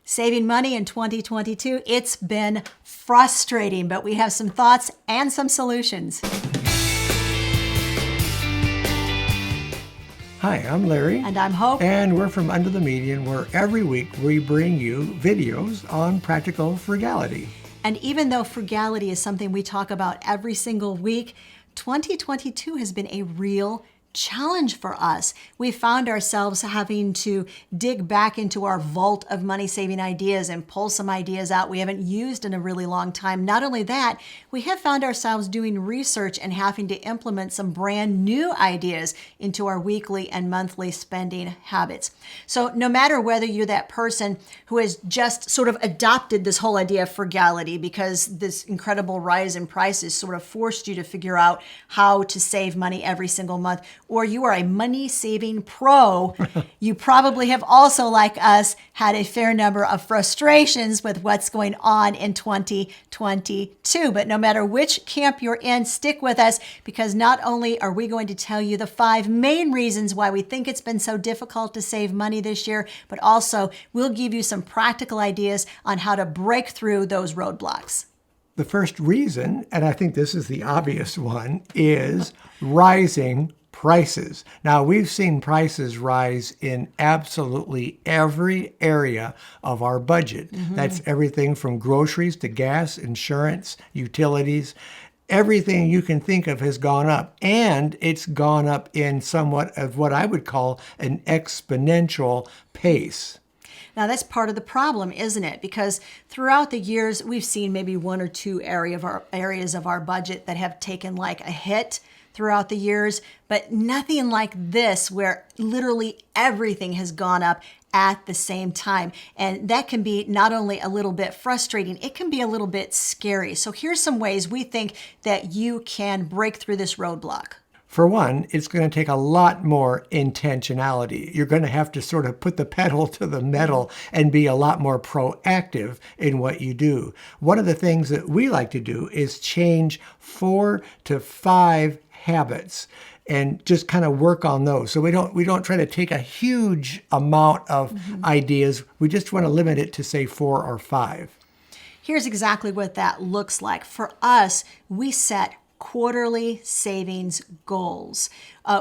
Saving money in 2022, it's been frustrating, but we have some thoughts and some solutions. Hi, I'm Larry. And I'm Hope. And we're from Under the Median, where every week we bring you videos on practical frugality. And even though frugality is something we talk about every single week, 2022 has been a real challenge for us. We found ourselves having to dig back into our vault of money-saving ideas and pull some ideas out we haven't used in a really long time. Not only that, we have found ourselves doing research and having to implement some brand new ideas into our weekly and monthly spending habits. So no matter whether you're that person who has just sort of adopted this whole idea of frugality because this incredible rise in prices sort of forced you to figure out how to save money every single month, or you are a money-saving pro, you probably have also, like us, had a fair number of frustrations with what's going on in 2022. But no matter which camp you're in, stick with us, because not only are we going to tell you the 5 main reasons why we think it's been so difficult to save money this year, but also we'll give you some practical ideas on how to break through those roadblocks. The first reason, and I think this is the obvious one, is rising prices. Now, we've seen prices rise in absolutely every area of our budget. That's everything from groceries to gas, insurance, utilities. Everything you can think of has gone up, and it's gone up in somewhat of what I would call an exponential pace. Now, that's part of the problem, isn't it? Because throughout the years, we've seen maybe 1 or 2 areas of our budget that have taken like a hit throughout the years, but nothing like this where literally everything has gone up at the same time. And that can be not only a little bit frustrating, it can be a little bit scary. So here's some ways we think that you can break through this roadblock. For one, it's going to take a lot more intentionality. You're going to have to sort of put the pedal to the metal and be a lot more proactive in what you do. One of the things that we like to do is change 4 to 5 habits and just kind of work on those. So we don't try to take a huge amount of ideas. We just want to limit it to, say, 4 or 5. Here's exactly what that looks like. For us, we set quarterly savings goals.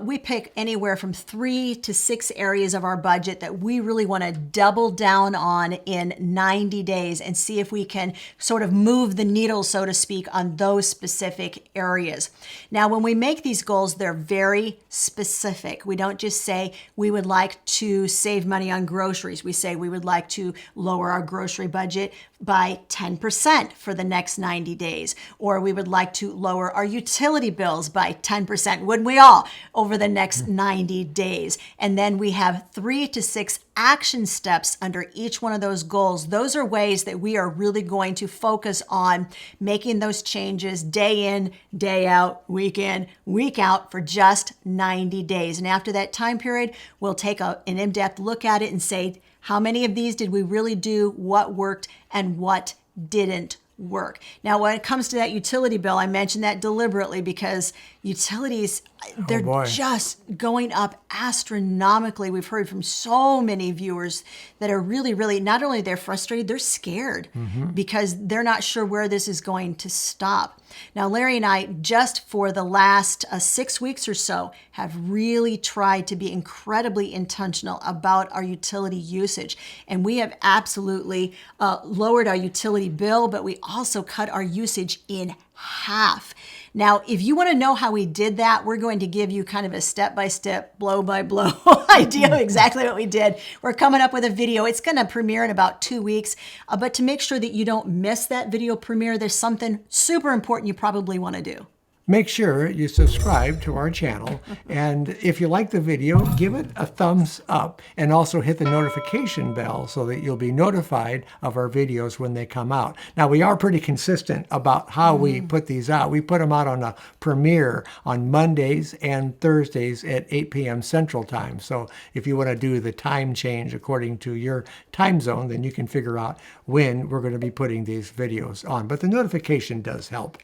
We pick anywhere from 3 to 6 areas of our budget that we really want to double down on in 90 days and see if we can sort of move the needle, so to speak, on those specific areas. Now, when we make these goals, they're very specific. We don't just say we would like to save money on groceries. We say we would like to lower our grocery budget by 10% for the next 90 days, or we would like to lower our utility bills by 10%, wouldn't we all, over the next 90 days. And then we have 3 to 6 action steps under each one of those goals. Those are ways that we are really going to focus on making those changes day in, day out, week in, week out for just 90 days. And after that time period, we'll take an in-depth look at it and say, how many of these did we really do, what worked, and what didn't work. Now, when it comes to that utility bill, I mentioned that deliberately because utilities, they're just going up astronomically. We've heard from so many viewers that are really, not only they're frustrated, they're scared because they're not sure where this is going to stop. Now, Larry and I, just for the last 6 weeks or so, have really tried to be incredibly intentional about our utility usage. And we have absolutely lowered our utility bill, but we also cut our usage in half. Now, if you want to know how we did that, we're going to give you kind of a step-by-step, blow-by-blow idea of exactly what we did. We're coming up with a video. It's going to premiere in about 2 weeks. But to make sure that you don't miss that video premiere, there's something super important you probably want to do. Make sure you subscribe to our channel, and if you like the video, give it a thumbs up and also hit the notification bell so that you'll be notified of our videos when they come out. Now, we are pretty consistent about how we put these out. We put them out on a premiere on Mondays and Thursdays at 8 p.m. Central Time. So if you want to do the time change according to your time zone, then you can figure out when we're going to be putting these videos on. But the notification does help.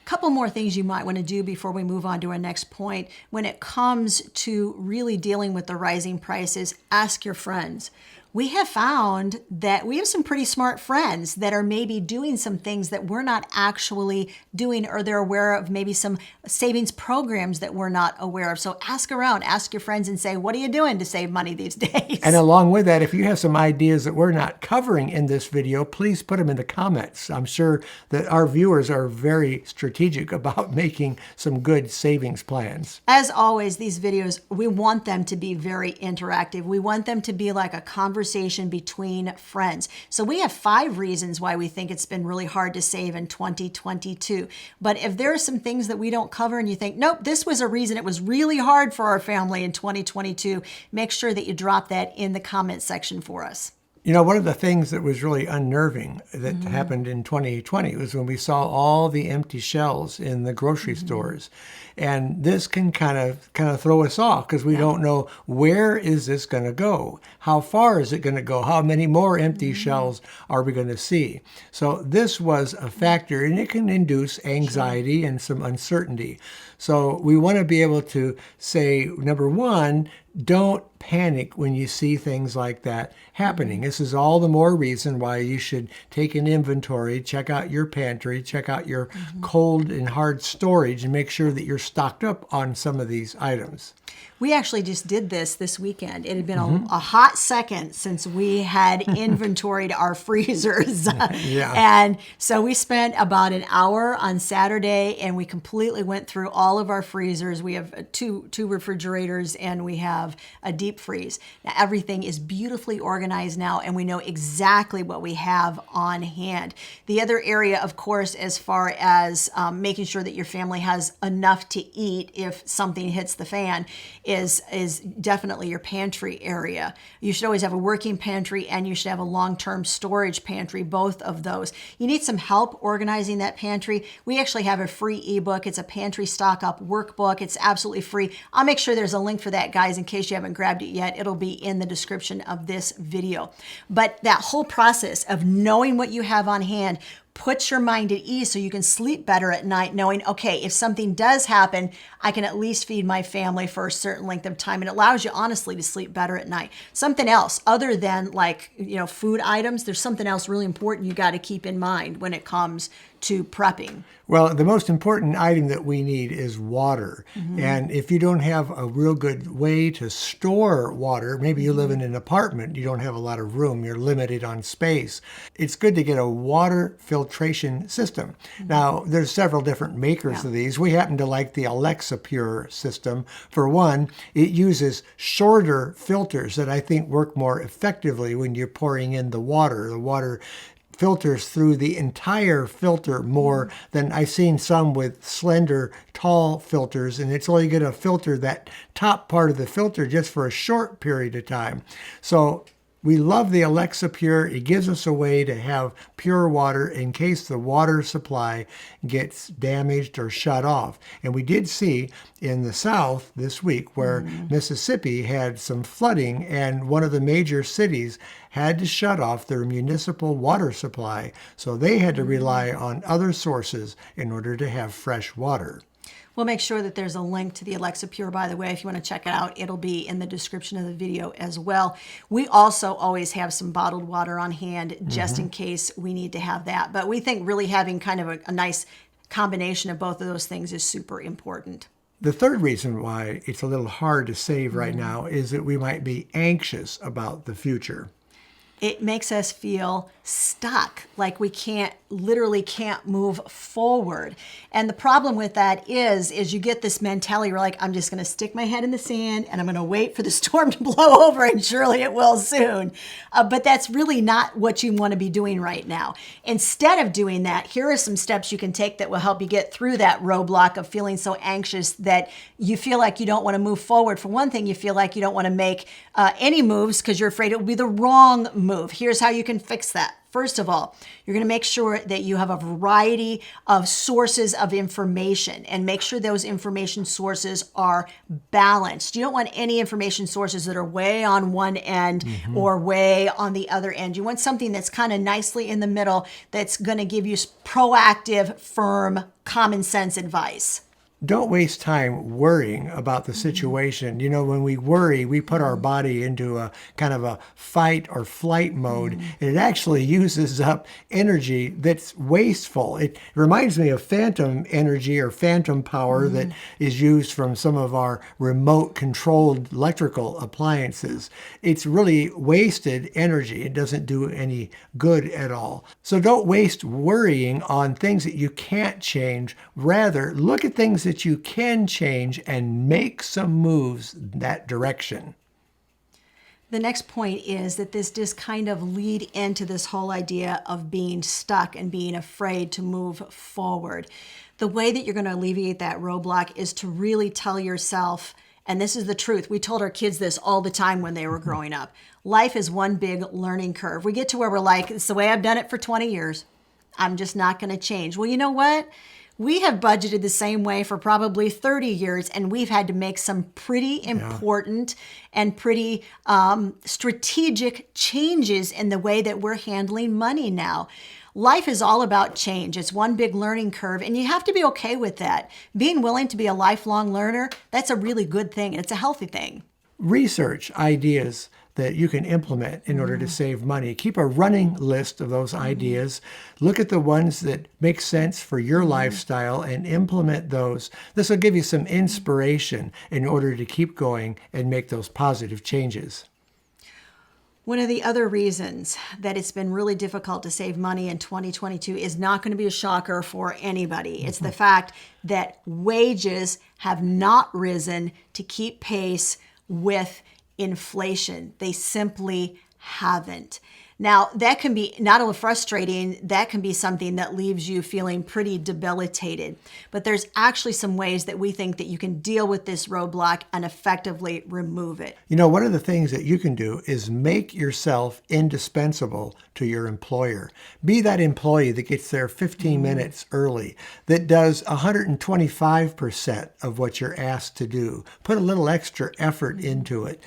Couple more things you might want to do before we move on to our next point. When it comes to really dealing with the rising prices, ask your friends. we have found that we have some pretty smart friends that are maybe doing some things that we're not actually doing, or they're aware of maybe some savings programs that we're not aware of. So ask around, ask your friends and say, what are you doing to save money these days? And along with that, if you have some ideas that we're not covering in this video, please put them in the comments. I'm sure that our viewers are very strategic about making some good savings plans. As always, these videos, we want them to be very interactive. We want them to be like a conversation between friends. So we have 5 reasons why we think it's been really hard to save in 2022. But if there are some things that we don't cover and you think, nope, this was a reason it was really hard for our family in 2022, make sure that you drop that in the comment section for us. You know, one of the things that was really unnerving that happened in 2020 was when we saw all the empty shelves in the grocery stores. And this can kind of throw us off because we don't know, where is this going to go? How far is it going to go? How many more empty shelves are we going to see? So this was a factor, and it can induce anxiety and some uncertainty. So we want to be able to say, number one, don't panic when you see things like that happening. This is all the more reason why you should take an inventory, check out your pantry, check out your cold and hard storage, and make sure that you're stocked up on some of these items. We actually just did this weekend. It had been a hot second since we had inventoried our freezers. Yeah. And so we spent about an hour on Saturday and we completely went through all of our freezers. We have two refrigerators and we have a deep freeze. Now everything is beautifully organized now and we know exactly what we have on hand. The other area, of course, as far as making sure that your family has enough to eat if something hits the fan, is definitely your pantry area. You should always have a working pantry and you should have a long-term storage pantry, both of those. You need some help organizing that pantry. We actually have a free ebook. It's a pantry stock up workbook. It's absolutely free. I'll make sure there's a link for that, guys, in case you haven't grabbed it yet. It'll be in the description of this video. But that whole process of knowing what you have on hand puts your mind at ease so you can sleep better at night knowing, okay, if something does happen, I can at least feed my family for a certain length of time. And it allows you honestly to sleep better at night. Something else other than like, food items, there's something else really important you got to keep in mind when it comes to prepping. Well, the most important item that we need is water. And if you don't have a real good way to store water, maybe you live in an apartment, you don't have a lot of room, you're limited on space, it's good to get a water filtration system. Now, there's several different makers of these. We happen to like the Alexa Pure system. For one, it uses shorter filters that I think work more effectively when you're pouring in the water. The water filters through the entire filter more than I've seen some with slender, tall filters, and it's only going to filter that top part of the filter just for a short period of time. So we love the Alexa Pure. It gives us a way to have pure water in case the water supply gets damaged or shut off. And we did see in the South this week where Mississippi had some flooding and one of the major cities had to shut off their municipal water supply. So they had to rely on other sources in order to have fresh water. We'll make sure that there's a link to the Alexa Pure, by the way. If you want to check it out, it'll be in the description of the video as well. We also always have some bottled water on hand just in case we need to have that. But we think really having kind of a nice combination of both of those things is super important. The third reason why it's a little hard to save right now is that we might be anxious about the future. It makes us feel stuck, like we literally can't move forward. And the problem with that is you get this mentality, you're like, I'm just going to stick my head in the sand and I'm going to wait for the storm to blow over and surely it will soon. But that's really not what you want to be doing right now. Instead of doing that, here are some steps you can take that will help you get through that roadblock of feeling so anxious that you feel like you don't want to move forward. For one thing, you feel like you don't want to make any moves because you're afraid it will be the wrong move. Here's how you can fix that. First of all, you're going to make sure that you have a variety of sources of information and make sure those information sources are balanced. You don't want any information sources that are way on one end or way on the other end. You want something that's kind of nicely in the middle that's going to give you proactive, firm, common sense advice. Don't waste time worrying about the situation. You know, when we worry, we put our body into a kind of a fight or flight mode, and it actually uses up energy that's wasteful. It reminds me of phantom energy or phantom power that is used from some of our remote controlled electrical appliances. It's really wasted energy. It doesn't do any good at all. So don't waste worrying on things that you can't change. Rather, look at things that you can change and make some moves that direction. The next point is that this does kind of lead into this whole idea of being stuck and being afraid to move forward. The way that you're going to alleviate that roadblock is to really tell yourself, and this is the truth. We told our kids this all the time when they were growing up. Life is one big learning curve. We get to where we're like, it's the way I've done it for 20 years. I'm just not going to change. Well, you know what? We have budgeted the same way for probably 30 years, and we've had to make some pretty important and pretty strategic changes in the way that we're handling money now. Life is all about change. It's one big learning curve, and you have to be okay with that. Being willing to be a lifelong learner, that's a really good thing, and it's a healthy thing. Research ideas that you can implement in order to save money. Keep a running list of those ideas. Look at the ones that make sense for your lifestyle and implement those. This will give you some inspiration in order to keep going and make those positive changes. One of the other reasons that it's been really difficult to save money in 2022 is not going to be a shocker for anybody. It's the fact that wages have not risen to keep pace with inflation. They simply haven't. Now, that can be not only frustrating, that can be something that leaves you feeling pretty debilitated. But there's actually some ways that we think that you can deal with this roadblock and effectively remove it. You know, one of the things that you can do is make yourself indispensable to your employer. Be that employee that gets there 15 minutes early, that does 125% of what you're asked to do. Put a little extra effort into it.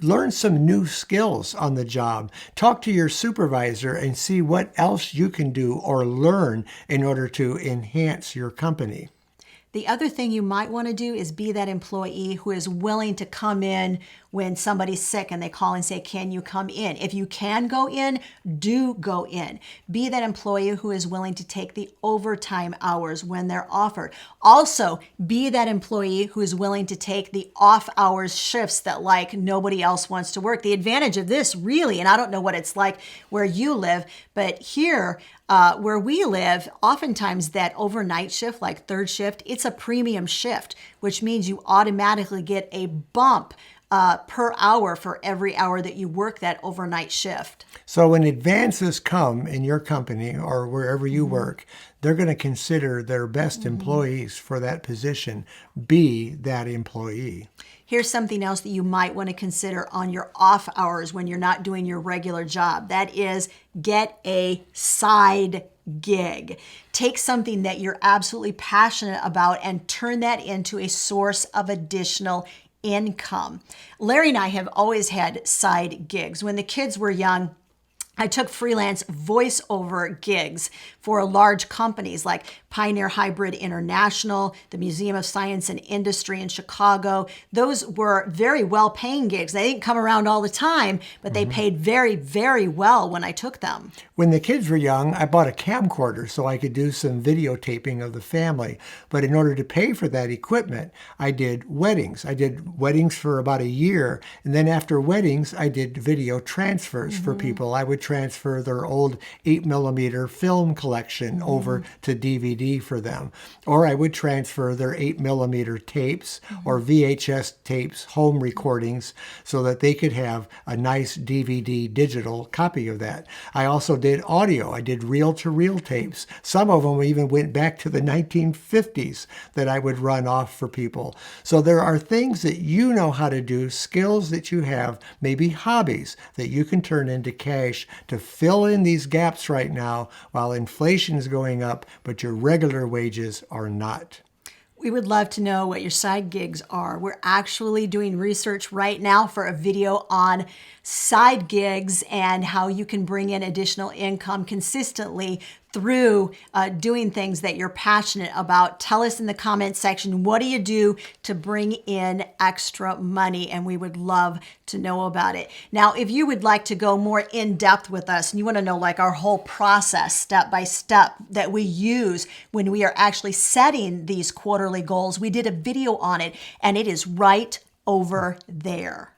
Learn some new skills on the job. Talk to your supervisor and see what else you can do or learn in order to enhance your company. The other thing you might want to do is be that employee who is willing to come in when somebody's sick and they call and say, can you come in? If you can go in, do go in. Be that employee who is willing to take the overtime hours when they're offered. Also, be that employee who is willing to take the off hours shifts that like nobody else wants to work. The advantage of this really, and I don't know what it's like where you live, but here, where we live, oftentimes that overnight shift, like third shift, it's a premium shift, which means you automatically get a bump per hour for every hour that you work that overnight shift. So when advances come in your company or wherever you work, they're going to consider their best employees for that position. Be that employee. Here's something else that you might want to consider on your off hours when you're not doing your regular job. That is, get a side gig. Take something that you're absolutely passionate about and turn that into a source of additional income. Larry and I have always had side gigs. When the kids were young, I took freelance voiceover gigs for large companies like Pioneer Hybrid International, the Museum of Science and Industry in Chicago. Those were very well-paying gigs. They didn't come around all the time, but they paid very, very well when I took them. When the kids were young, I bought a camcorder so I could do some videotaping of the family. But in order to pay for that equipment, I did weddings. I did weddings for about a year. And then after weddings, I did video transfers for people. I would transfer their old 8mm film collection over to DVD for them. Or I would transfer their 8mm tapes or VHS tapes, home recordings, so that they could have a nice DVD digital copy of that. I also did audio. I did reel-to-reel tapes. Some of them even went back to the 1950s that I would run off for people. So there are things that you know how to do, skills that you have, maybe hobbies that you can turn into cash to fill in these gaps right now while inflation is going up, but your regular wages are not. We would love to know what your side gigs are. We're actually doing research right now for a video on side gigs and how you can bring in additional income consistently through doing things that you're passionate about. Tell us in the comment section, what do you do to bring in extra money? And we would love to know about it. Now, if you would like to go more in depth with us and you want to know like our whole process step by step that we use when we are actually setting these quarterly goals, we did a video on it and it is right over there.